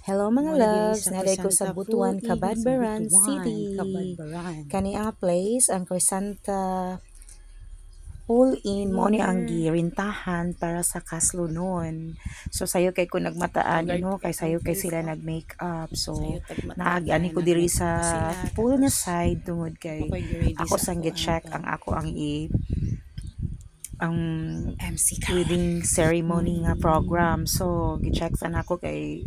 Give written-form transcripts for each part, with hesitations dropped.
Hello mga Mo loves, sa naday ko sa Butuan, Cabadbaran City. Cabadbaran. Kani ang place, ang Crisanta All-in mo ni ang girintahan para sa kaslunon. So sayo kay ko nagmataan, kay sayo kay sila nag-makeup. So naagi ko diri sa pool nga side tungod kay ako sang gi-check ang ako ang ang MC wedding ceremony nga program. So gi-check sa nako kay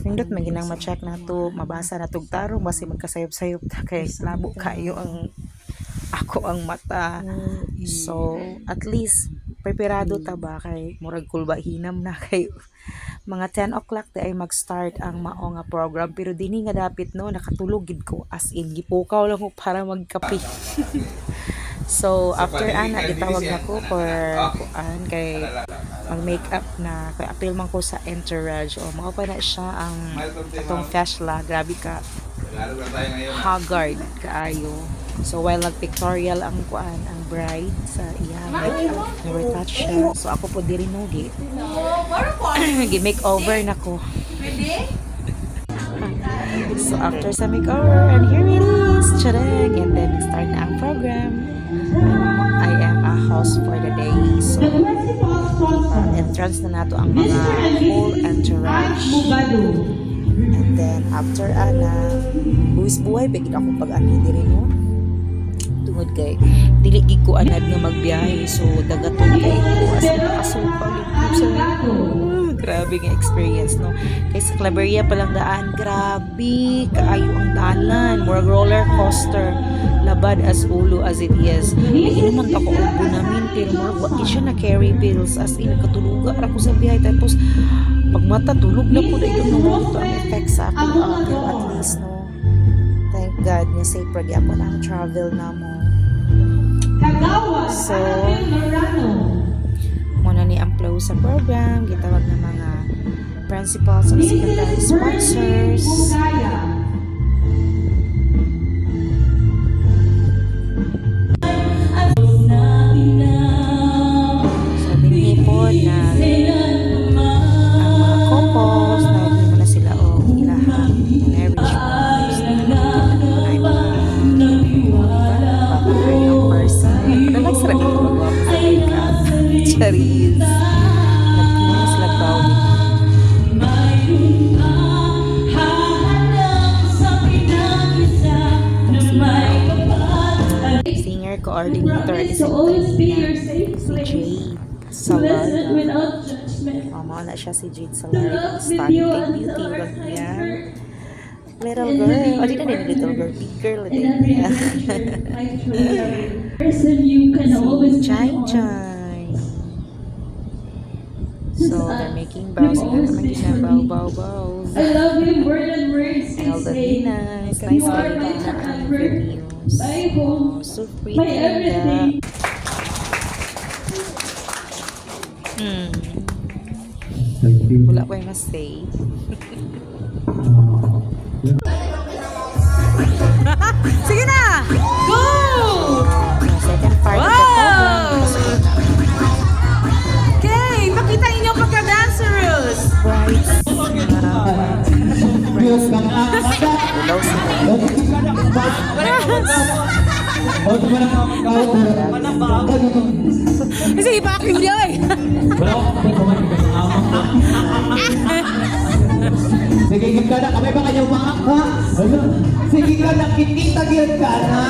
nindot man ginang ma-check na to, mabasa na tog tarong basi magkasayop-sayop ta kay labo kayo ang ako ang mata. So at least preparado ta ba kay murag kulba hinam na kay mga 10 o'clock di ay mag-start ang mao nga program, pero dini nga dapit no nakatulog gid ko, as in gipukaw lang ko para magkape. So after ana gitawag nako for kuan kay mag-makeup na kay apil man ko sa entourage o mao pa na siya ang atong fashla, grabe ka haggard kaayo. So while nag-pictorial ang kuan ang bride sa iya makeup, retouch siya. So ako po diri no gi-makeover nako. So after sa makeover, and here it is, charang, and then start na ang program. I am a host for the day. So entrance na nato ang mga whole entourage. And then after ana, buwis buhay bigid akong pag-ani diri no. Tungod kay dili gid ko anad nga magbiyahe, so dagaton kay ko as nakasupa grabe nga experience no. Kay sa Claveria pa lang daan, grabe kaayo ang dalan, murag roller coaster, labad as ulo as it is. Inuman ta ko ubo namin, pero murag wa gid siya na carry bills, as in katuluga ra ko sa biyahe, tapos pag mata tulog na po dahil yung to ang effect sa ako. Pero at least no, thank God nga safe ra gyapon ang travel namo. So muna ni ang flow sa program, gitawag ng mga principals and secondary sponsors. So binipon na ang mga couples na hindi mo na sila o ilahang marriage vows ay papakayang person. Nalagsarap ito mag-walk sa makeup. Charis. Nagpinas lagbaw din. Singer, coordinator, at the same time si Jade Salarda. Mama na siya si Jade Salarda. Stunning beauty. Wag niya. Little girl. O, di na din little girl. Big girl din. Si Chai Chai. So, they're making bows. Ika naman gina bows. I love you more than words. And all the Venus. Nice kayo na ang venues. Oh, so pretty. My everything. Wala ko yung na-say. Sige na! Go! Second part of the program. Okay, pakita inyong pagka-dancerous. Brides. Hello sila. Kasi ipa-active niya eh. Sige ka na, kami ba kayo makaka? Sige ka na, kitita yun ka na.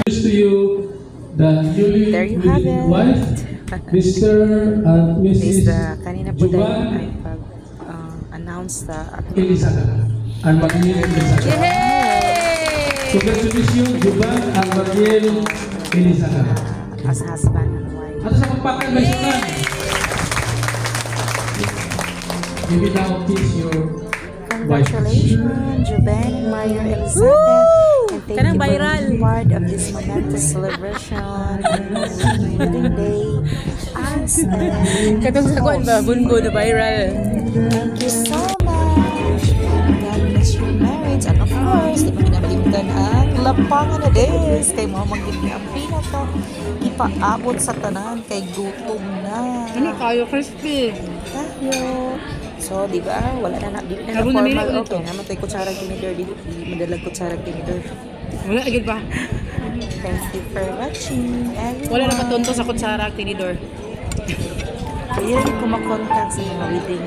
To you, the newly There you have it. wife, Mr. and Please, Mrs. kanina po dahil Juban ay pag-announce sa ating Elizabeth and Mariel Elizabeth. Yay! Congratulations, Juban and Mariel Elizabeth. as husband and wife. At sa pagpapal, may sukan. Maybe now kiss your wife. Congratulations, Juben and Mario Elizabeth. And thank Kanang you for viral. being part of this momentous celebration wedding day. Katong sa kwan ba, bunbo na viral. Thank you so much. God bless your marriage. And of course, di mo kinabalimutan ang lapangan na des. Kay mo magiging ang pinaka ipaabot sa tanan kay gutom na. Ano kayo, crispy? Tayo. So, di ba? Wala na di na Sabon na formal. nila ulit Okay, to. naman tayo kutsarang tinidor. Di madalag kutsarang tinidor. Wala agad pa. Thank you for watching, everyone. Wala na patunto sa kutsara tinidor. Kaya rin kumakontak sa mga wedding,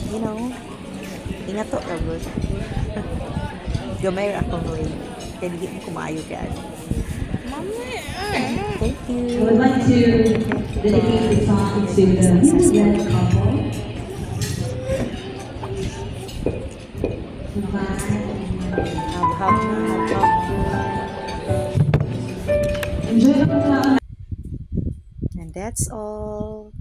you know, ingat to, Robert. Gamay ako ngayon. Kaya hindi mo kumayo kaya. Thank I you. would like to dedicate the song to the young couple. Hab-hab na, hab-hab. Enjoy the And that's all.